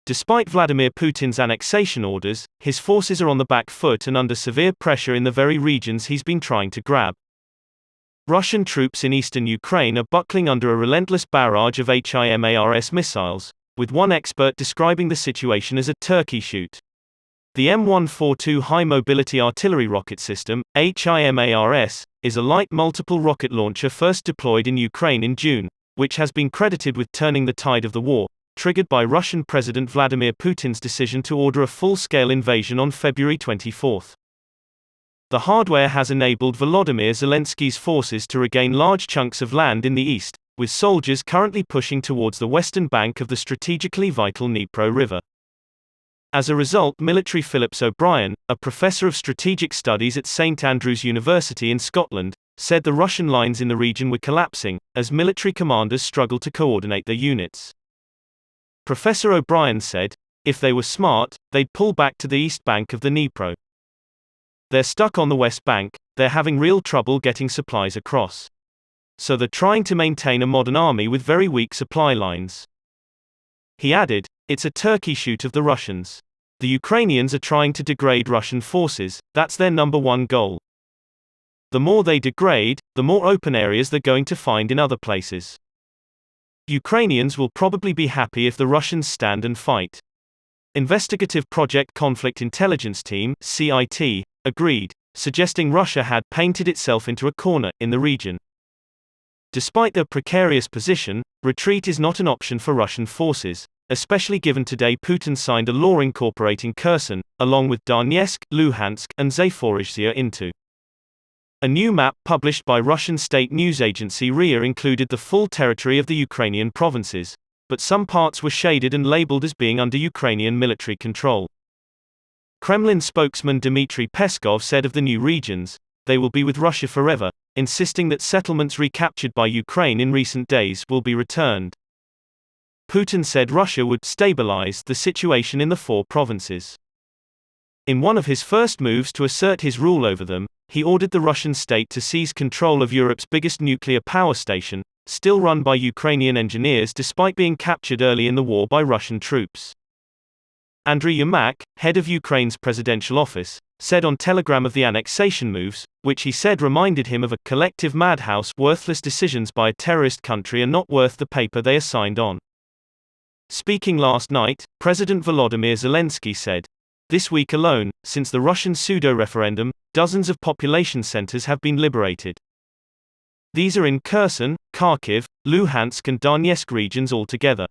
Despite Vladimir Putin's annexation orders, his forces are on the back foot and under severe pressure in the very regions he's been trying to grab. Russian troops in eastern Ukraine are buckling under a relentless barrage of Himars missiles, with one expert describing the situation as a turkey shoot. The M142 high-mobility artillery rocket system, HIMARS, is a light multiple rocket launcher first deployed in Ukraine in June, which has been credited with turning the tide of the war, triggered by Russian President Vladimir Putin's decision to order a full-scale invasion on February 24. The hardware has enabled Volodymyr Zelensky's forces to regain large chunks of land in the east, with soldiers currently pushing towards the western bank of the strategically vital Dnipro River. As a result, military Phillips O'Brien, a professor of strategic studies at St Andrews University in Scotland, said the Russian lines in the region were collapsing, as military commanders struggled to coordinate their units. Professor O'Brien said, "If they were smart, they'd pull back to the east bank of the Dnipro. They're stuck on the west bank, they're having real trouble getting supplies across. So they're trying to maintain a modern army with very weak supply lines." He added, "It's a turkey shoot of the Russians. The Ukrainians are trying to degrade Russian forces, that's their number one goal. The more they degrade, the more open areas they're going to find in other places. Ukrainians will probably be happy if the Russians stand and fight." Investigative Project Conflict Intelligence Team (CIT) agreed, suggesting Russia had painted itself into a corner in the region. Despite their precarious position, retreat is not an option for Russian forces, especially given today Putin signed a law incorporating Kherson, along with Donetsk, Luhansk, and Zaporizhzhia into a new map published by Russian state news agency RIA included the full territory of the Ukrainian provinces, but some parts were shaded and labeled as being under Ukrainian military control. Kremlin spokesman Dmitry Peskov said of the new regions, "They will be with Russia forever," insisting that settlements recaptured by Ukraine in recent days will be returned. Putin said Russia would stabilize the situation in the four provinces. In one of his first moves to assert his rule over them, he ordered the Russian state to seize control of Europe's biggest nuclear power station, still run by Ukrainian engineers despite being captured early in the war by Russian troops. Andriy Yermak, head of Ukraine's presidential office, said on Telegram of the annexation moves, which he said reminded him of a collective madhouse. Worthless decisions by a terrorist country are not worth the paper they are signed on. Speaking last night, President Volodymyr Zelensky said, "This week alone, since the Russian pseudo-referendum, dozens of population centers have been liberated. These are in Kherson, Kharkiv, Luhansk and Donetsk regions altogether.